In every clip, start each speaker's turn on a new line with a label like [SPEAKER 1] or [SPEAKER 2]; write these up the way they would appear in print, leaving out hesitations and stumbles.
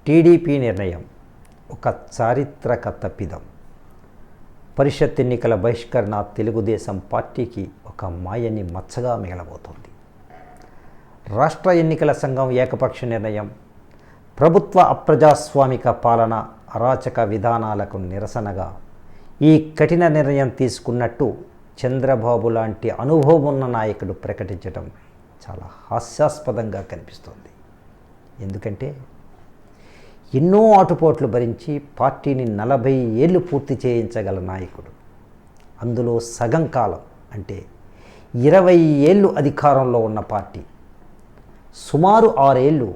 [SPEAKER 1] TDP నిర్ణయం ఒక చారిత్రక తప్పిదం. పరిషత్ ఎన్నికల బహిష్కరణ తెలుగుదేశం పార్టీకి ఒక మాయని మచ్చగా మిగలబోతోంది. రాష్ట్ర ఎన్నికల సంఘం ఏకపక్ష నిర్ణయం, ప్రభుత్వ అప్రజాస్వామిక పాలన, అరాచక విధానాలకు నిరసనగా ఈ కఠిన నిర్ణయం తీసుకున్నట్టు చంద్రబాబు లాంటి అనుభవం ఉన్న నాయకుడు ప్రకటించడం చాలా హాస్యాస్పదంగా కనిపిస్తోంది. ఎందుకంటే ఎన్నో ఆటుపోట్లు భరించి పార్టీని 40 ఏళ్ళు పూర్తి చేయించగల నాయకుడు, అందులో సగం కాలం అంటే 20 ఏళ్ళు అధికారంలో ఉన్న పార్టీ, సుమారు 6 ఏళ్ళు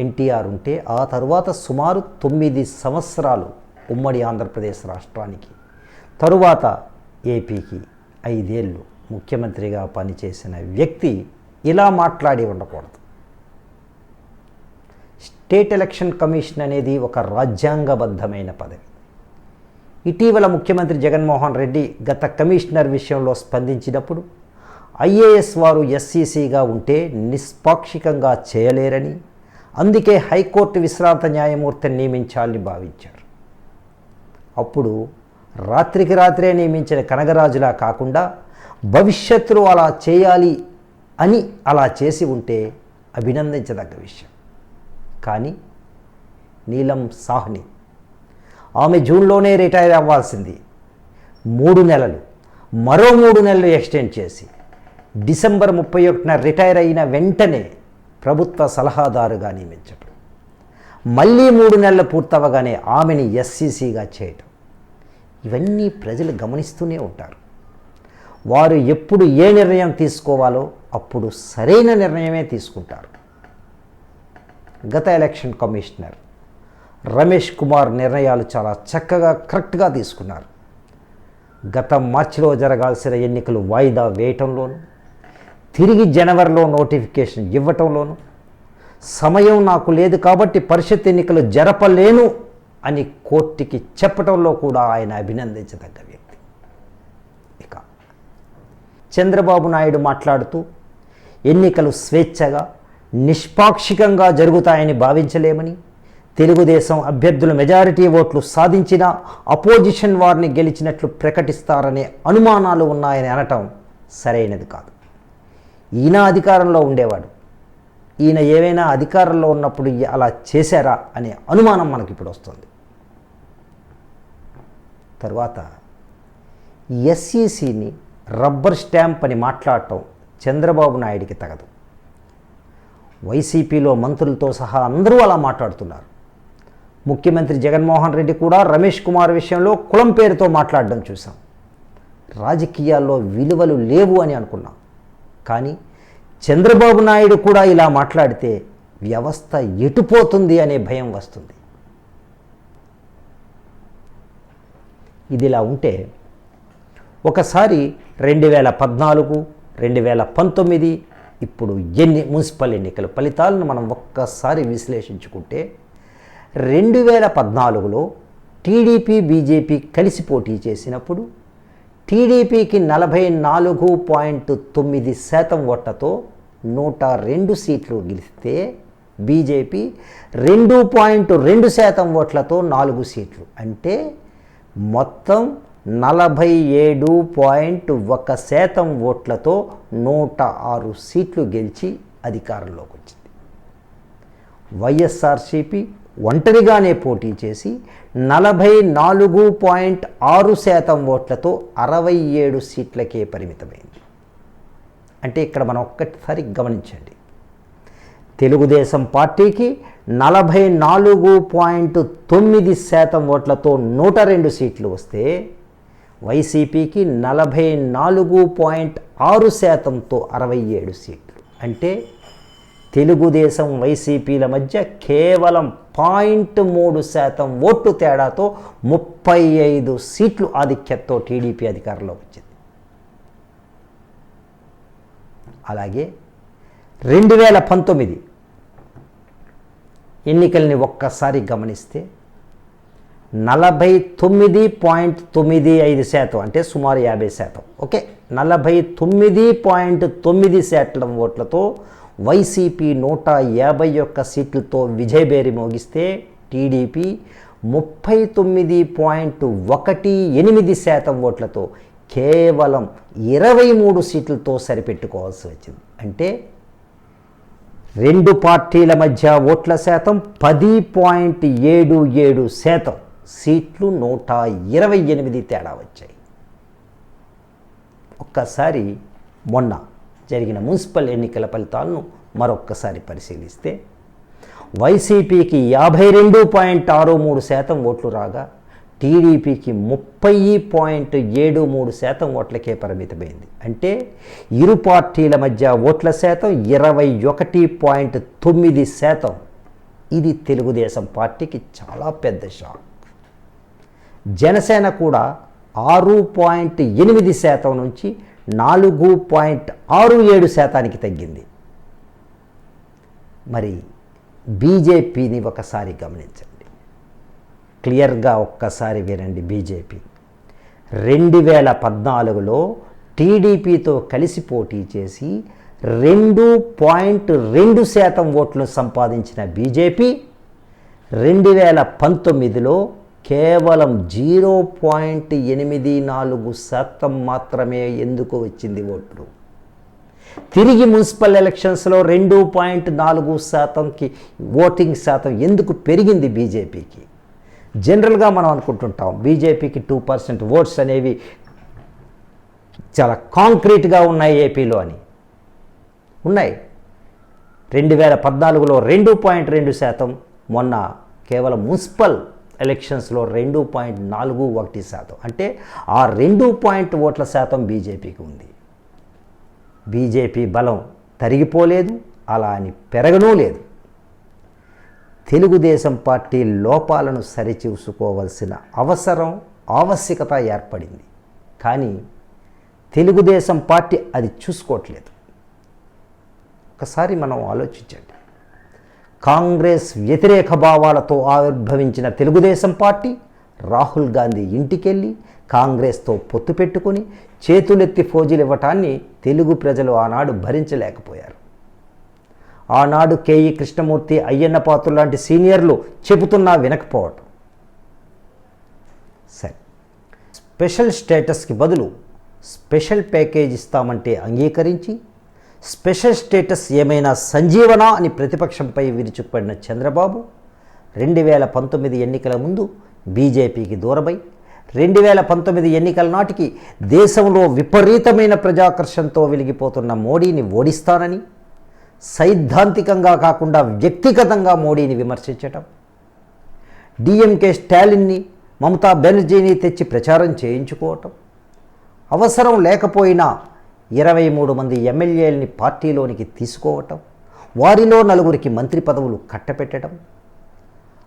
[SPEAKER 1] ఎన్టీఆర్ ఉంటే ఆ తరువాత సుమారు 9 సంవత్సరాలు ఉమ్మడి ఆంధ్రప్రదేశ్ రాష్ట్రానికి, తరువాత ఏపీకి 5 ఏళ్ళు ముఖ్యమంత్రిగా పనిచేసిన వ్యక్తి ఇలా మాట్లాడి ఉండకూడదు. స్టేట్ ఎలక్షన్ కమిషన్ అనేది ఒక రాజ్యాంగబద్ధమైన పదవి. ఇటీవల ముఖ్యమంత్రి జగన్మోహన్ రెడ్డి గత కమిషనర్ విషయంలో స్పందించినప్పుడు ఐఏఎస్ వారు ఎస్సీసీగా ఉంటే నిష్పాక్షికంగా చేయలేరని, అందుకే హైకోర్టు విశ్రాంత న్యాయమూర్తిని నియమించాలని భావించారు. అప్పుడు రాత్రికి రాత్రే నియమించిన కనగరాజులా కాకుండా భవిష్యత్తులో అలా చేయాలి అని అలా చేసి ఉంటే అభినందించదగ్గ విషయం. కానీ నీలం సాహ్ని, ఆమె జూన్లోనే రిటైర్ అవ్వాల్సింది 3 నెలలు, మరో 3 నెలలు ఎక్స్టెండ్ చేసి డిసెంబర్ 31న రిటైర్ అయిన వెంటనే ప్రభుత్వ సలహాదారుగా నియమించడం, మళ్ళీ 3 నెలలు పూర్తవగానే ఆమెని ఎస్సీసీగా చేయటం, ఇవన్నీ ప్రజలు గమనిస్తూనే ఉంటారు. వారు ఎప్పుడు ఏ నిర్ణయం తీసుకోవాలో అప్పుడు సరైన నిర్ణయమే తీసుకుంటారు. గత ఎలక్షన్ కమిషనర్ రమేష్ కుమార్ నిర్ణయాలు చాలా చక్కగా కరెక్ట్గా తీసుకున్నారు. గత మార్చిలో జరగాల్సిన ఎన్నికలు వాయిదా వేయటంలోనూ, తిరిగి జనవరిలో నోటిఫికేషన్ ఇవ్వటంలోనూ, సమయం నాకు లేదు కాబట్టి పరిషత్ ఎన్నికలు జరపలేను అని కోర్టుకి చెప్పటంలో కూడా ఆయన అభినందించదగ్గ వ్యక్తి. ఇక చంద్రబాబు నాయుడు మాట్లాడుతూ ఎన్నికలు స్వేచ్ఛగా నిష్పాక్షికంగా జరుగుతాయని భావించలేమని, తెలుగుదేశం అభ్యర్థులు మెజారిటీ ఓట్లు సాధించినా అపోజిషన్ వారిని గెలిచినట్లు ప్రకటిస్తారనే అనుమానాలు ఉన్నాయని అనటం సరైనది కాదు. ఈయన అధికారంలో ఉండేవాడు, ఈయన ఏమైనా అధికారంలో ఉన్నప్పుడు అలా చేశారా అనే అనుమానం మనకి ఇప్పుడు వస్తుంది. తర్వాత ఎస్ఈసిని రబ్బర్ స్టాంప్ అని మాట్లాడటం చంద్రబాబు నాయుడికి తగదు. వైసీపీలో మంత్రులతో సహా అందరూ అలా మాట్లాడుతున్నారు. ముఖ్యమంత్రి జగన్మోహన్ రెడ్డి కూడా రమేష్ కుమార్ విషయంలో కులం పేరుతో మాట్లాడడం చూసాం. రాజకీయాల్లో విలువలు లేవు అని అనుకున్నాం. కానీ చంద్రబాబు నాయుడు కూడా ఇలా మాట్లాడితే వ్యవస్థ ఎటుపోతుంది అనే భయం వస్తుంది. ఇదిలా ఉంటే ఒకసారి 2014, 2019 ఇప్పుడు మున్సిపల్ ఎన్నికల ఫలితాలను మనం ఒక్కసారి విశ్లేషించుకుంటే 2014లో టీడీపీ బీజేపీ కలిసి పోటీ చేసినప్పుడు టీడీపీకి 44.9% ఓట్లతో 102 సీట్లు గెలిస్తే బీజేపీ 2.2% ఓట్లతో 4 సీట్లు, అంటే మొత్తం 47.1% ఓట్లతో 106 సీట్లు గెలిచి అధికారంలోకి వచ్చింది. వైఎస్ఆర్సీపీ ఒంటరిగానే పోటీ చేసి 44.6% ఓట్లతో 67 సీట్లకే పరిమితమైంది. అంటే ఇక్కడ మనం ఒక్కసారి గమనించండి, తెలుగుదేశం పార్టీకి 44.9% ఓట్లతో 102 సీట్లు వస్తే వైసీపీకి 44.6%తో 67 సీట్లు. అంటే తెలుగుదేశం వైసీపీల మధ్య కేవలం 0.3% ఓట్లు తేడాతో 35 సీట్లు ఆధిక్యతతో టీడీపీ అధికారంలోకి వచ్చింది. అలాగే 2019 ఎన్నికల్ని ఒక్కసారి గమనిస్తే 49.95%, అంటే సుమారు 50%, ఓకే, 49.9% ఓట్లతో వైసీపీ 151 సీట్లతో విజయభేరి మోగిస్తే టీడీపీ 39.18% ఓట్లతో కేవలం 23 సీట్లతో సరిపెట్టుకోవాల్సి వచ్చింది. అంటే రెండు పార్టీల మధ్య ఓట్ల శాతం 10.77%, సీట్లు 128 తేడా వచ్చాయి. ఒక్కసారి మొన్న జరిగిన మున్సిపల్ ఎన్నికల ఫలితాలను మరొక్కసారి పరిశీలిస్తే వైసీపీకి 52.63% ఓట్లు రాగా టీడీపీకి 30.73% ఓట్లకే పరిమితమైంది. అంటే ఇరు పార్టీల మధ్య ఓట్ల శాతం 21.9%. ఇది తెలుగుదేశం పార్టీకి చాలా పెద్ద షాక్. జనసేన కూడా 6.8% నుంచి 4.67% తగ్గింది. మరి బీజేపీని ఒకసారి గమనించండి, క్లియర్గా ఒక్కసారి వినండి. బీజేపీ 2014లో టీడీపీతో కలిసి పోటీ చేసి 2.2% ఓట్లు సంపాదించిన బీజేపీ 2019లో కేవలం 0.84% మాత్రమే ఎందుకు వచ్చింది ఓట్లు. తిరిగి మున్సిపల్ ఎలక్షన్స్లో 2.4%కి ఓటింగ్ శాతం ఎందుకు పెరిగింది బీజేపీకి? జనరల్గా మనం అనుకుంటుంటాం బీజేపీకి 2% ఓట్స్ అనేవి చాలా కాంక్రీట్గా ఉన్నాయి ఏపీలో అని. ఉన్నాయి. 2014లో 2.2%, మొన్న కేవలం మున్సిపల్ ఎలక్షన్స్లో 2.41%. అంటే ఆ 2 ఓట్ల శాతం బీజేపీకి ఉంది. బీజేపీ బలం తరిగిపోలేదు, అలా అని పెరగనూ లేదు. తెలుగుదేశం పార్టీ లోపాలను సరిచూసుకోవాల్సిన ఆవశ్యకత ఏర్పడింది. కానీ తెలుగుదేశం పార్టీ అది చూసుకోవట్లేదు. ఒకసారి మనం ఆలోచించండి. కాంగ్రెస్ వ్యతిరేక భావాలతో ఆవిర్భవించిన తెలుగుదేశం పార్టీ రాహుల్ గాంధీ ఇంటికెళ్ళి కాంగ్రెస్తో పొత్తు పెట్టుకుని చేతులెత్తి ఫోజులు ఇవ్వటాన్ని తెలుగు ప్రజలు ఆనాడు భరించలేకపోయారు. ఆనాడు కేఈ కృష్ణమూర్తి, అయ్యన్న పాత్రుడు లాంటి సీనియర్లు చెబుతున్నా వినకపోవటం. సరే, స్పెషల్ స్టేటస్కి బదులు స్పెషల్ ప్యాకేజ్ ఇస్తామంటే అంగీకరించి స్పెషల్ స్టేటస్ ఏమైనా సంజీవనా అని ప్రతిపక్షంపై విరుచుకుపడిన చంద్రబాబు 2019 ఎన్నికల ముందు బీజేపీకి దూరమై 2019 ఎన్నికల నాటికి దేశంలో విపరీతమైన ప్రజాకర్షణతో వెలిగిపోతున్న మోడీని ఓడిస్తానని సైద్ధాంతికంగా కాకుండా వ్యక్తిగతంగా మోడీని విమర్శించటం, డిఎంకే స్టాలిన్ని, మమతా బెనర్జీని తెచ్చి ప్రచారం చేయించుకోవటం, అవసరం లేకపోయినా 23 మంది ఎమ్మెల్యేలని పార్టీలోనికి తీసుకోవటం, వారిలో 4గురికి మంత్రి పదవులు కట్టపెట్టడం,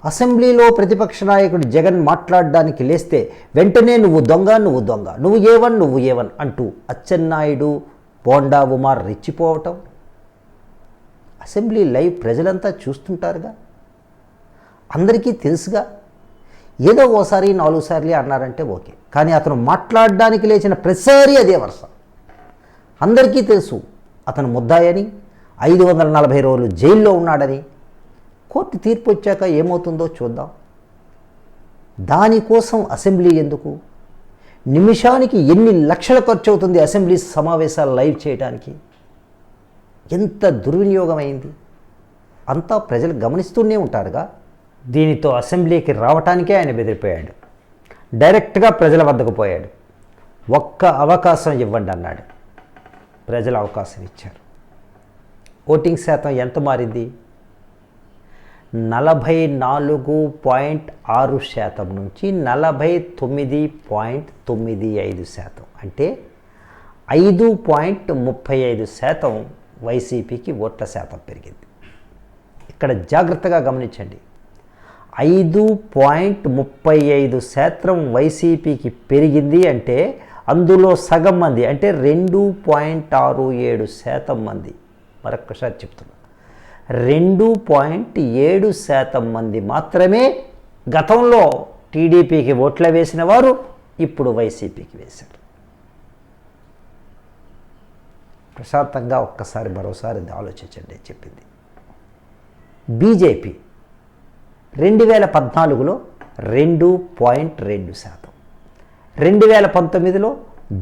[SPEAKER 1] అసెంబ్లీలో ప్రతిపక్ష నాయకుడు జగన్ మాట్లాడడానికి లేస్తే వెంటనే నువ్వు దొంగ, నువ్వు దొంగ, నువ్వు ఏవన్, నువ్వు ఏవన్ అంటూ అచ్చెన్నాయుడు, బోండా ఉమార్ రెచ్చిపోవటం. అసెంబ్లీ లైవ్ ప్రజలంతా చూస్తుంటారుగా, అందరికీ తెలుసుగా. ఏదో ఓసారి 4 సార్లు అన్నారంటే ఓకే, కానీ అతను మాట్లాడడానికి లేచిన ప్రతిసారి అదే వరుస. అందరికీ తెలుసు అతను ముద్దాయని, 540 రోజులు జైల్లో ఉన్నాడని. కోర్టు తీర్పు వచ్చాక ఏమవుతుందో చూద్దాం. దానికోసం అసెంబ్లీ ఎందుకు? నిమిషానికి ఎన్ని లక్షలు ఖర్చు అవుతుంది అసెంబ్లీ సమావేశాలు లైవ్ చేయడానికి? ఎంత దుర్వినియోగమైంది. అంతా ప్రజలు గమనిస్తూనే ఉంటారుగా. దీనితో అసెంబ్లీకి రావటానికే ఆయన బెదిరిపోయాడు. డైరెక్ట్గా ప్రజల వద్దకు పోయాడు. ఒక్క అవకాశం ఇవ్వండి అన్నాడు. ప్రజలు అవకాశం ఇచ్చారు. ఓటింగ్ శాతం ఎంత మారింది? 44.6% నుంచి 49.95%. అంటే 5.35% వైసీపీకి ఓట్ల శాతం పెరిగింది. ఇక్కడ జాగ్రత్తగా గమనించండి. 5.35% వైసీపీకి పెరిగింది అంటే అందులో సగం మంది, అంటే 2.67% మంది, మరొక్కసారి చెప్తున్నా, 2.7% మంది మాత్రమే గతంలో టీడీపీకి ఓట్ల వేసిన వారు ఇప్పుడు వైసీపీకి వేశారు. ప్రశాంతంగా ఒక్కసారి మరోసారి ఆలోచించండి చెప్పింది. బీజేపీ 2014లో 2.2%, 2019లో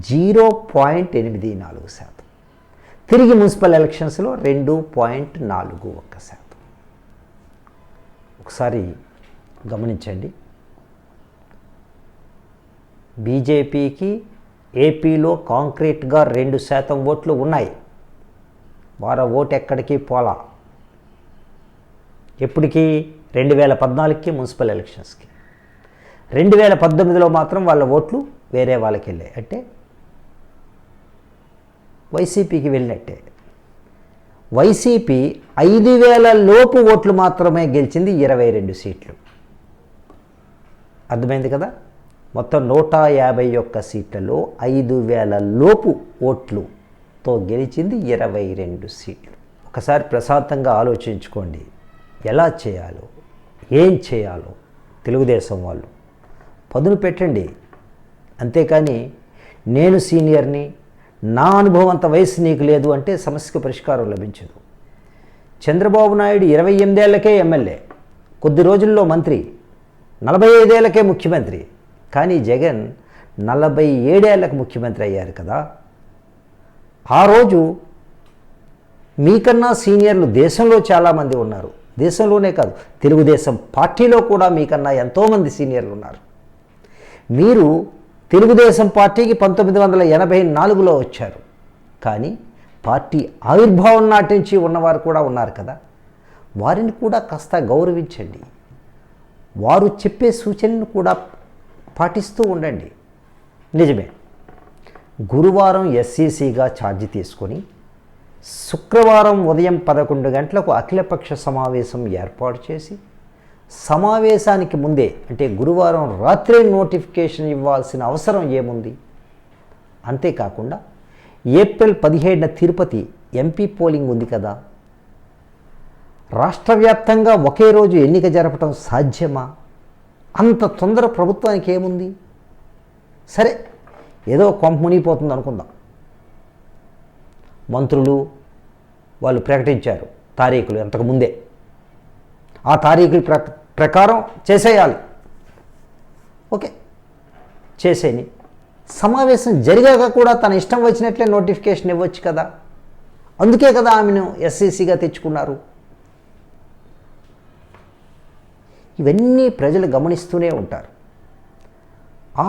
[SPEAKER 1] 0.84%, తిరిగి మున్సిపల్ ఎలక్షన్స్లో 2.41%. ఒకసారి గమనించండి, బీజేపీకి ఏపీలో కాంక్రీట్గా 2% ఓట్లు ఉన్నాయి. వారి ఓటు ఎక్కడికి పోలా. ఎప్పటికీ 2014కి మున్సిపల్ ఎలక్షన్స్కి. 2019లో మాత్రం వాళ్ళ ఓట్లు వేరే వాళ్ళకి వెళ్ళాయి. అంటే వైసీపీకి వెళ్ళినట్టే. వైసీపీ 5,000 లోపు ఓట్లు మాత్రమే గెలిచింది, 22 సీట్లు. అర్థమైంది కదా? మొత్తం 151 సీట్లలో 5,000 లోపు ఓట్లుతో గెలిచింది 22 సీట్లు. ఒకసారి ప్రశాంతంగా ఆలోచించుకోండి, ఎలా చేయాలో ఏం చేయాలో తెలుగుదేశం వాళ్ళు పదును పెట్టండి. అంతేకాని నేను సీనియర్ని, నా అనుభవం అంత వయసు నీకు లేదు అంటే సమస్యకు పరిష్కారం లభించదు. చంద్రబాబు నాయుడు 28 ఏళ్లకే ఎమ్మెల్యే, కొద్ది రోజుల్లో మంత్రి, 45 ఏళ్లకే ముఖ్యమంత్రి. కానీ జగన్ 47 ఏళ్లకు ముఖ్యమంత్రి అయ్యారు కదా. ఆ రోజు మీకన్నా సీనియర్లు దేశంలో చాలామంది ఉన్నారు. దేశంలోనే కాదు, తెలుగుదేశం పార్టీలో కూడా మీకన్నా ఎంతోమంది సీనియర్లు ఉన్నారు. మీరు తెలుగుదేశం పార్టీకి 1984లో వచ్చారు. కానీ పార్టీ ఆవిర్భావం నాటి నుంచి ఉన్నవారు కూడా ఉన్నారు కదా. వారిని కూడా కాస్త గౌరవించండి. వారు చెప్పే సూచనలు కూడా పాటిస్తూ ఉండండి. నిజమే, గురువారం ఎస్సీసీగా ఛార్జీ తీసుకొని శుక్రవారం ఉదయం 11 గంటలకు అఖిలపక్ష సమావేశం ఏర్పాటు చేసి, సమావేశానికి ముందే అంటే గురువారం రాత్రే నోటిఫికేషన్ ఇవ్వాల్సిన అవసరం ఏముంది? అంతేకాకుండా ఏప్రిల్ 17న తిరుపతి ఎంపీ పోలింగ్ ఉంది కదా. రాష్ట్ర వ్యాప్తంగా ఒకే రోజు ఎన్నిక జరపడం సాధ్యమా? అంత తొందర ప్రభుత్వానికి ఏముంది? సరే, ఏదో కొంప మునిగిపోతుంది అనుకుందాం. మంత్రులు వాళ్ళు ప్రకటించారు తారీఖులు అంతకుముందే, ఆ తారీఖుల ప్రకారం చేసేయాలి. ఓకే, చేసేని సమావేశం జరిగాక కూడా తన ఇష్టం వచ్చినట్లే నోటిఫికేషన్ ఇవ్వచ్చు కదా. అందుకే కదా ఆమెను ఎస్సీసీగా తెచ్చుకున్నారు. ఇవన్నీ ప్రజలు గమనిస్తూనే ఉంటారు.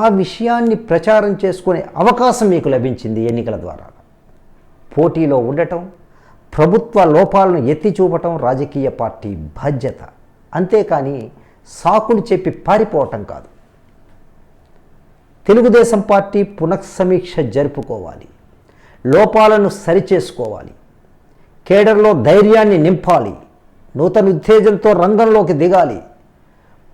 [SPEAKER 1] ఆ విషయాన్ని ప్రచారం చేసుకునే అవకాశం మీకు లభించింది ఎన్నికల ద్వారా. పోటీలో ఉండటం, ప్రభుత్వ లోపాలను ఎత్తి చూపటం రాజకీయ పార్టీ బాధ్యత. అంతేకాని సాకులు చెప్పి పారిపోవటం కాదు. తెలుగుదేశం పార్టీ పునఃసమీక్ష జరుపుకోవాలి, లోపాలను సరిచేసుకోవాలి, కేడర్లో ధైర్యాన్ని నింపాలి, నూతన ఉత్తేజంతో రంగంలోకి దిగాలి,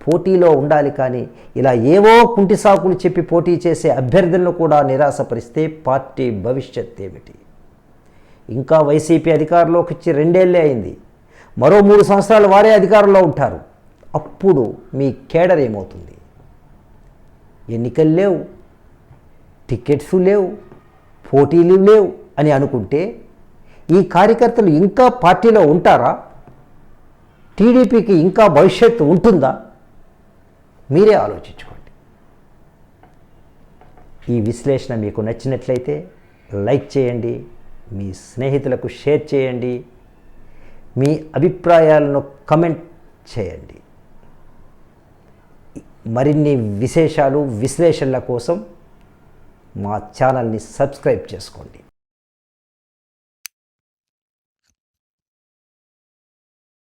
[SPEAKER 1] పోటీలో ఉండాలి. కానీ ఇలా ఏవో కుంటి సాకులు చెప్పి పోటీ చేసే అభ్యర్థులను కూడా నిరాశపరిస్తే పార్టీ భవిష్యత్ ఏమిటి? ఇంకా వైసీపీ అధికారంలోకి వచ్చి 2 ఏళ్లే అయింది. మరో 3 సంవత్సరాలు వారే అధికారంలో ఉంటారు. అప్పుడు మీ కేడర్ ఏమవుతుంది? ఎన్నికలు లేవు, టికెట్స్ లేవు, పోటీలు లేవు అని అనుకుంటే ఈ కార్యకర్తలు ఇంకా పార్టీలో ఉంటారా? టీడీపీకి ఇంకా భవిష్యత్తు ఉంటుందా? మీరే ఆలోచించుకోండి. ఈ విశ్లేషణ మీకు నచ్చినట్లయితే లైక్ చేయండి, మీ స్నేహితులకు షేర్ చేయండి, మీ అభిప్రాయాలను కమెంట్ చేయండి. మరిన్ని విశేషాలు, విశ్లేషణల కోసం మా ఛానల్ని సబ్స్క్రైబ్ చేసుకోండి.